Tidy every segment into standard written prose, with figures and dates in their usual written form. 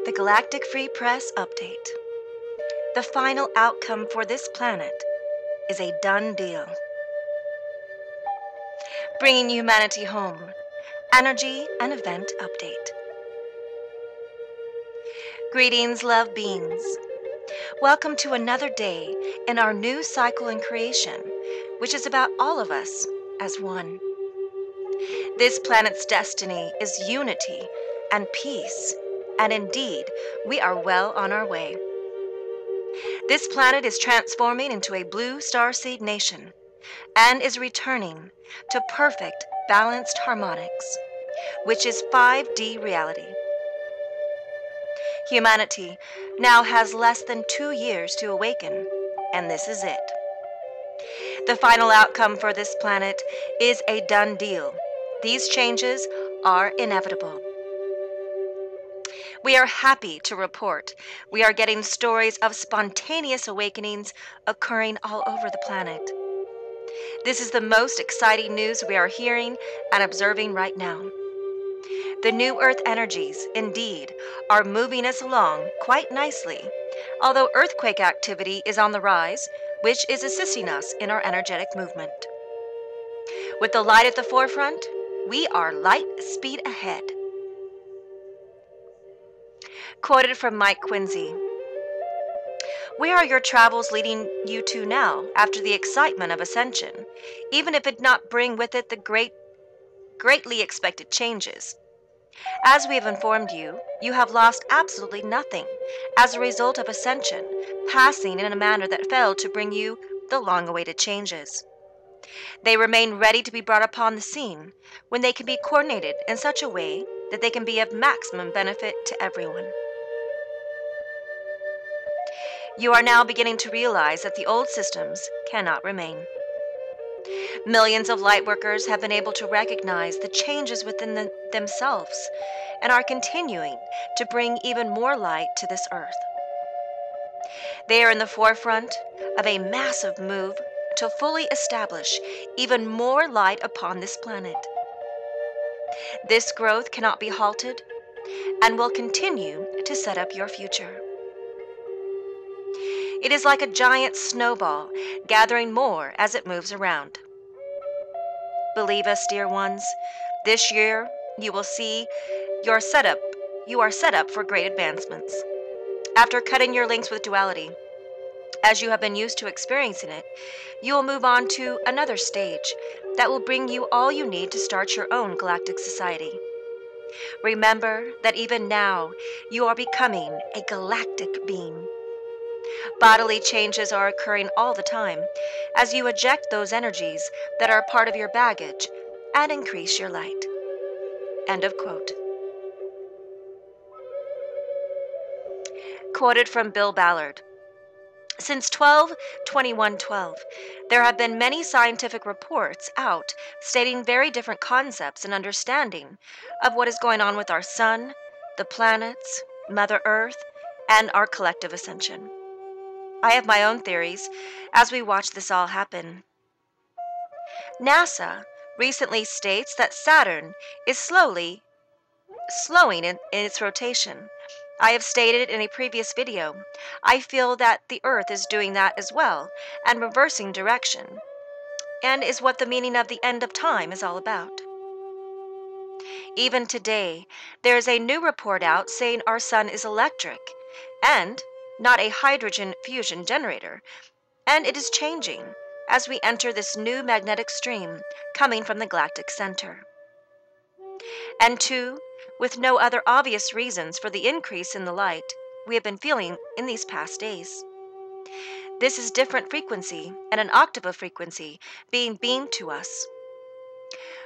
The Galactic Free Press Update. The final outcome for this planet is a done deal. Bringing humanity home. Energy and Event Update. Greetings, love beings. Welcome to another day in our new cycle in creation, which is about all of us as one. This planet's destiny is unity and peace, and indeed, we are well on our way. This planet is transforming into a Blue Starseed Nation and is returning to Perfect Balanced Harmonics, which is 5D reality. Humanity now has less than 2 years to awaken, and this is it. The final outcome for this planet is a done deal. These changes are inevitable. We are happy to report we are getting stories of spontaneous awakenings occurring all over the planet. This is the most exciting news we are hearing and observing right now. The new Earth energies, indeed, are moving us along quite nicely, although earthquake activity is on the rise, which is assisting us in our energetic movement. With the light at the forefront, we are light speed ahead. Quoted from Mike Quincy. Where are your travels leading you to now after the excitement of ascension, even if it did not bring with it the greatly expected changes? As we have informed you, you have lost absolutely nothing as a result of ascension, passing in a manner that failed to bring you the long-awaited changes. They remain ready to be brought upon the scene when they can be coordinated in such a way that they can be of maximum benefit to everyone. You are now beginning to realize that the old systems cannot remain. Millions of lightworkers have been able to recognize the changes within themselves and are continuing to bring even more light to this earth. They are in the forefront of a massive move to fully establish even more light upon this planet. This growth cannot be halted and will continue to set up your future. It is like a giant snowball, gathering more as it moves around. Believe us, dear ones, this year you will see you are set up for great advancements. After cutting your links with duality, as you have been used to experiencing it, you will move on to another stage that will bring you all you need to start your own galactic society. Remember that even now you are becoming a galactic being. Bodily changes are occurring all the time as you eject those energies that are part of your baggage and increase your light. End of quote. Quoted from Bill Ballard. Since 12/21/12, there have been many scientific reports out stating very different concepts and understanding of what is going on with our sun, the planets, Mother Earth, and our collective ascension. I have my own theories as we watch this all happen. NASA recently states that Saturn is slowing in its rotation. I have stated in a previous video, I feel that the Earth is doing that as well and reversing direction, and is what the meaning of the end of time is all about. Even today, there is a new report out saying our sun is electric and not a hydrogen fusion generator, and it is changing as we enter this new magnetic stream coming from the galactic center. And two, with no other obvious reasons for the increase in the light we have been feeling in these past days. This is different frequency and an octave of frequency being beamed to us.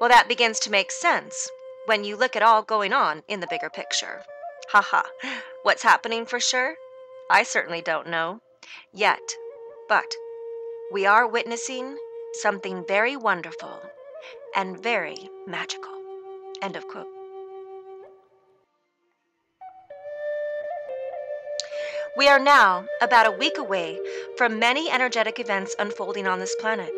Well, that begins to make sense when you look at all going on in the bigger picture. Haha, what's happening for sure? I certainly don't know yet, but we are witnessing something very wonderful and very magical. End of quote. We are now about a week away from many energetic events unfolding on this planet.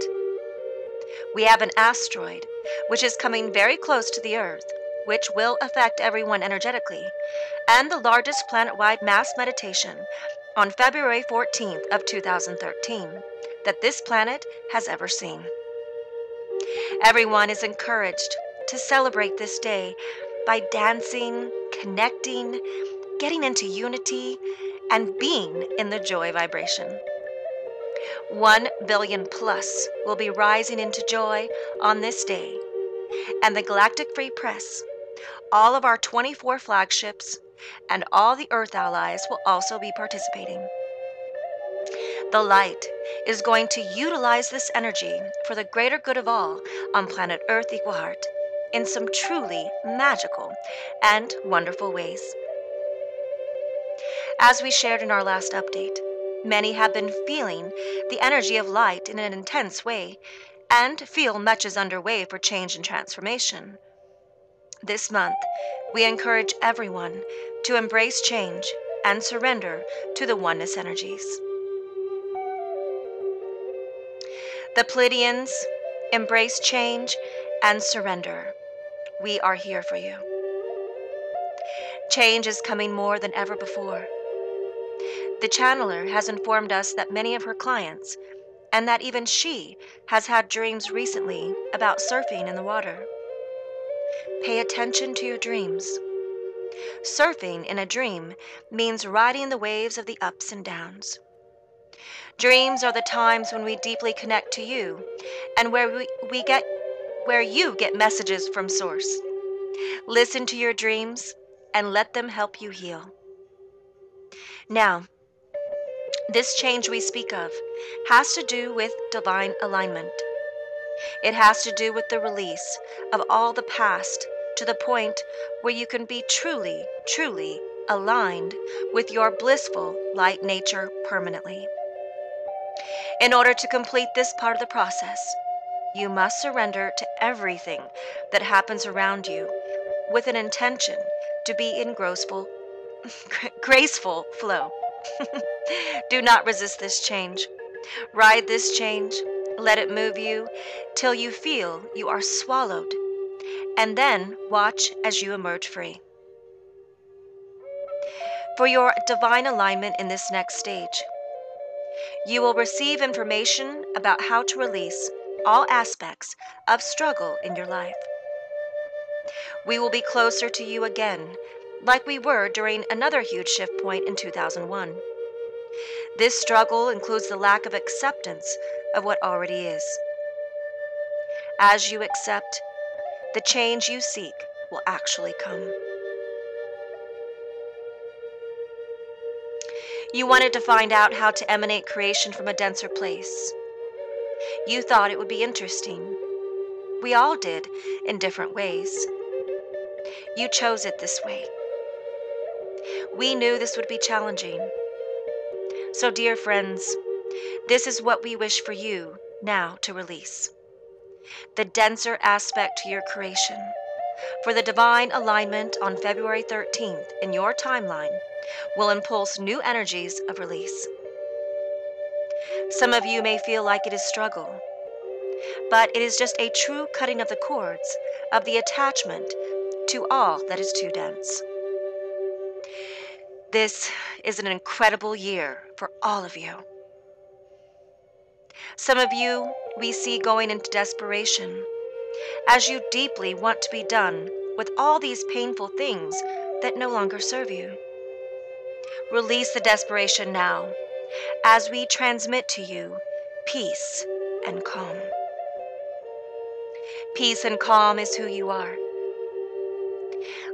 We have an asteroid, which is coming very close to the Earth, which will affect everyone energetically, and the largest planet-wide mass meditation on February 14th of 2013 that this planet has ever seen. Everyone is encouraged to celebrate this day by dancing, connecting, getting into unity, and being in the joy vibration. 1 billion plus will be rising into joy on this day, and the Galactic Free Press, all of our 24 flagships, and all the Earth allies will also be participating. The light is going to utilize this energy for the greater good of all on planet Earth Equal Heart in some truly magical and wonderful ways. As we shared in our last update, many have been feeling the energy of light in an intense way and feel much is underway for change and transformation. This month, we encourage everyone to embrace change and surrender to the oneness energies. The Pleiadians, embrace change and surrender. We are here for you. Change is coming more than ever before. The channeler has informed us that many of her clients, and that even she has had dreams recently about surfing in the water. Pay attention to your dreams. Surfing in a dream means riding the waves of the ups and downs. Dreams are the times when we deeply connect to you and where you get messages from Source. Listen to your dreams and let them help you heal. Now, this change we speak of has to do with divine alignment. It has to do with the release of all the past to the point where you can be truly, truly aligned with your blissful light nature permanently. In order to complete this part of the process, you must surrender to everything that happens around you with an intention to be in graceful flow. Do not resist this change. Ride this change. Let it move you till you feel you are swallowed, and then watch as you emerge free. For your divine alignment in this next stage, you will receive information about how to release all aspects of struggle in your life. We will be closer to you again, like we were during another huge shift point in 2001. This struggle includes the lack of acceptance of what already is. As you accept, the change you seek will actually come. You wanted to find out how to emanate creation from a denser place. You thought it would be interesting. We all did, in different ways. You chose it this way. We knew this would be challenging. So, dear friends, this is what we wish for you now to release. The denser aspect to your creation. For the divine alignment on February 13th in your timeline will impulse new energies of release. Some of you may feel like it is struggle, but it is just a true cutting of the cords of the attachment to all that is too dense. This is an incredible year for all of you. Some of you we see going into desperation as you deeply want to be done with all these painful things that no longer serve you. Release the desperation now as we transmit to you peace and calm. Peace and calm is who you are.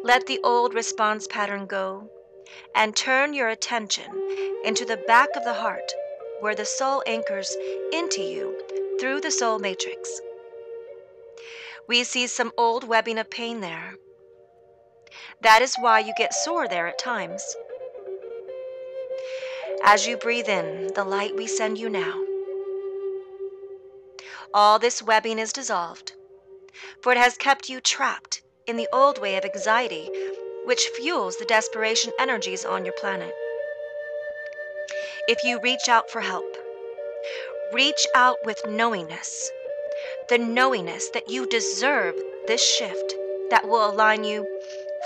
Let the old response pattern go and turn your attention into the back of the heart where the soul anchors into you through the soul matrix. We see some old webbing of pain there. That is why you get sore there at times. As you breathe in the light we send you now, all this webbing is dissolved, for it has kept you trapped in the old way of anxiety, which fuels the desperation energies on your planet. If you reach out for help, reach out with knowingness, the knowingness that you deserve this shift that will align you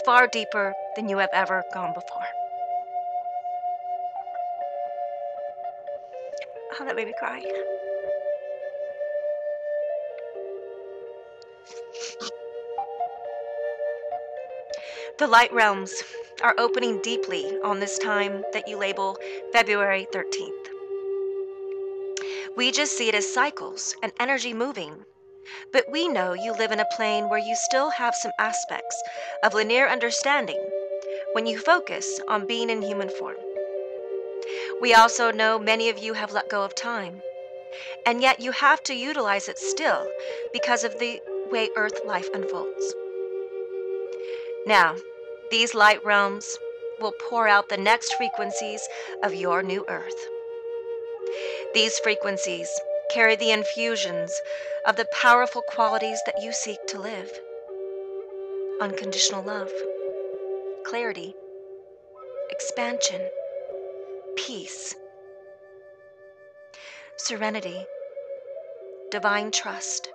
far deeper than you have ever gone before. Oh, that made me cry. The light realms are opening deeply on this time that you label February 13th. We just see it as cycles and energy moving, but we know you live in a plane where you still have some aspects of linear understanding when you focus on being in human form. We also know many of you have let go of time, and yet you have to utilize it still because of the way Earth life unfolds. Now, these light realms will pour out the next frequencies of your new Earth. These frequencies carry the infusions of the powerful qualities that you seek to live: unconditional love, clarity, expansion, peace, serenity, divine trust,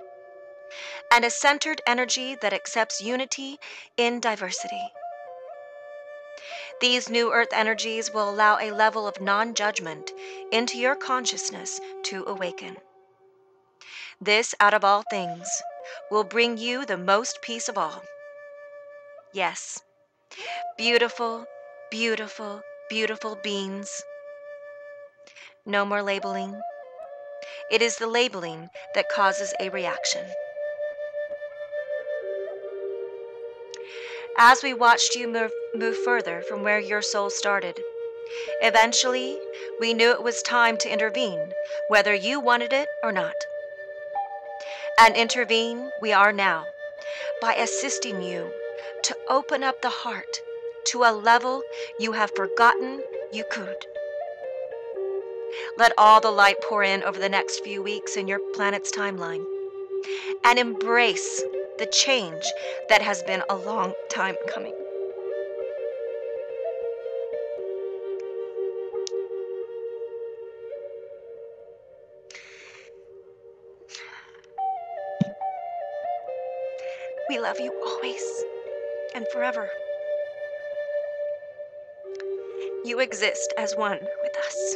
and a centered energy that accepts unity in diversity. These new earth energies will allow a level of non-judgment into your consciousness to awaken. This, out of all things, will bring you the most peace of all. Yes, beautiful, beautiful, beautiful beings. No more labeling. It is the labeling that causes a reaction. As we watched you move further from where your soul started, eventually we knew it was time to intervene, whether you wanted it or not. And intervene we are now, by assisting you to open up the heart to a level you have forgotten you could. Let all the light pour in over the next few weeks in your planet's timeline, and embrace the change that has been a long time coming. We love you always and forever. You exist as one with us.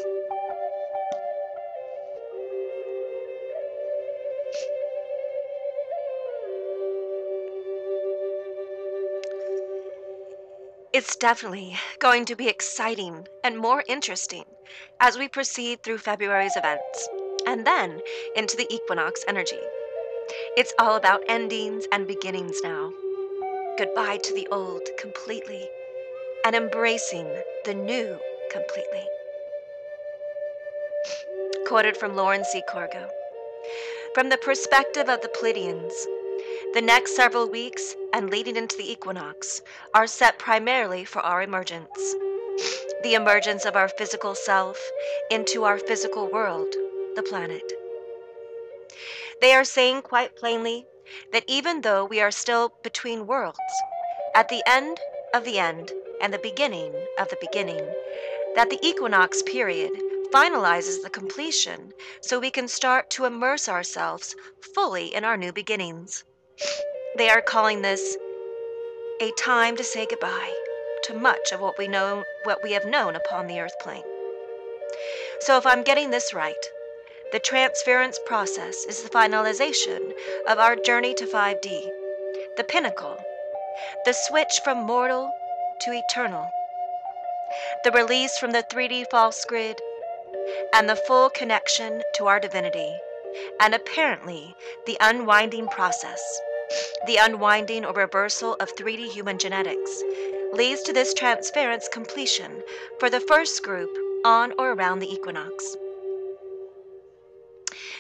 It's definitely going to be exciting and more interesting as we proceed through February's events and then into the equinox energy. It's all about endings and beginnings now. Goodbye to the old completely and embracing the new completely. Quoted from Lauren C. Corgo. From the perspective of the Pleiadians, the next several weeks and leading into the equinox are set primarily for our emergence. The emergence of our physical self into our physical world, the planet. They are saying quite plainly that even though we are still between worlds, at the end of the end and the beginning of the beginning, that the equinox period finalizes the completion so we can start to immerse ourselves fully in our new beginnings. They are calling this a time to say goodbye to much of what we have known upon the earth plane. So if I'm getting this right, the transference process is the finalization of our journey to 5D, the pinnacle, the switch from mortal to eternal, the release from the 3D false grid, and the full connection to our divinity, and apparently the unwinding process, the unwinding or reversal of 3D human genetics, leads to this transference completion for the first group on or around the equinox.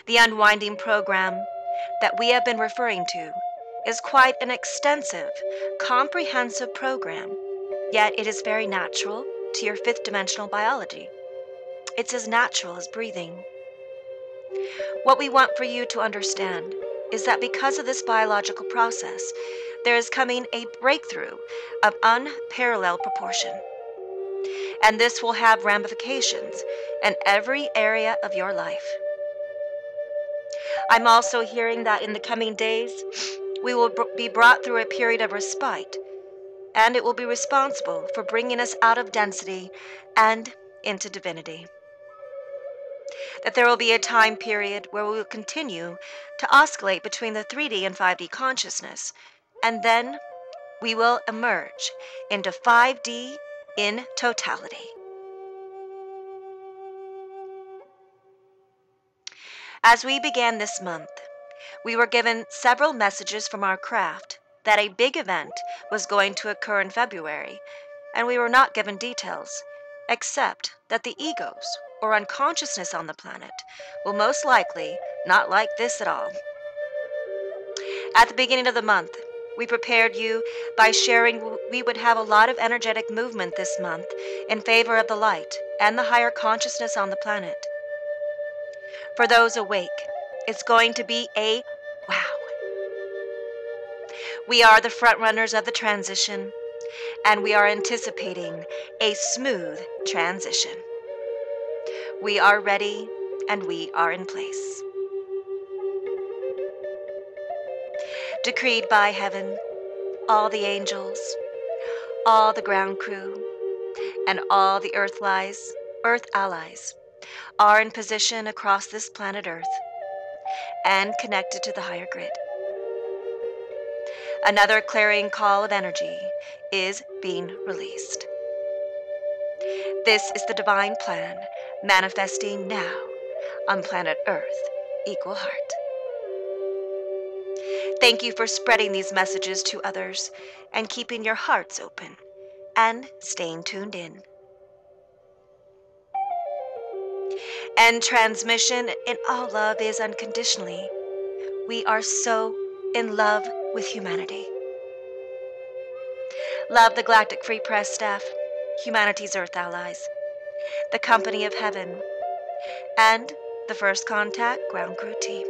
The unwinding program that we have been referring to is quite an extensive, comprehensive program, yet it is very natural to your fifth dimensional biology. It's as natural as breathing. What we want for you to understand is that because of this biological process, there is coming a breakthrough of unparalleled proportion. And this will have ramifications in every area of your life. I'm also hearing that in the coming days, We will be brought through a period of respite, and it will be responsible for bringing us out of density and into divinity. That there will be a time period where we will continue to oscillate between the 3D and 5D consciousness, and then we will emerge into 5D in totality. As we began this month, we were given several messages from our craft that a big event was going to occur in February, and we were not given details, except that the egos, or unconsciousness on the planet, will most likely not like this at all. At the beginning of the month, we prepared you by sharing we would have a lot of energetic movement this month in favor of the light and the higher consciousness on the planet. For those awake, it's going to be a wow. We are the front runners of the transition, and we are anticipating a smooth transition. We are ready, and we are in place. Decreed by heaven, all the angels, all the ground crew, and all the Earth allies are in position across this planet Earth and connected to the higher grid. Another clarion call of energy is being released. This is the divine plan manifesting now on planet Earth, Equal Heart. Thank you for spreading these messages to others and keeping your hearts open and staying tuned in. And transmission in all love is unconditionally. We are so in love with humanity. Love the Galactic Free Press staff, humanity's Earth allies, the Company of Heaven, and the First Contact Ground Crew team.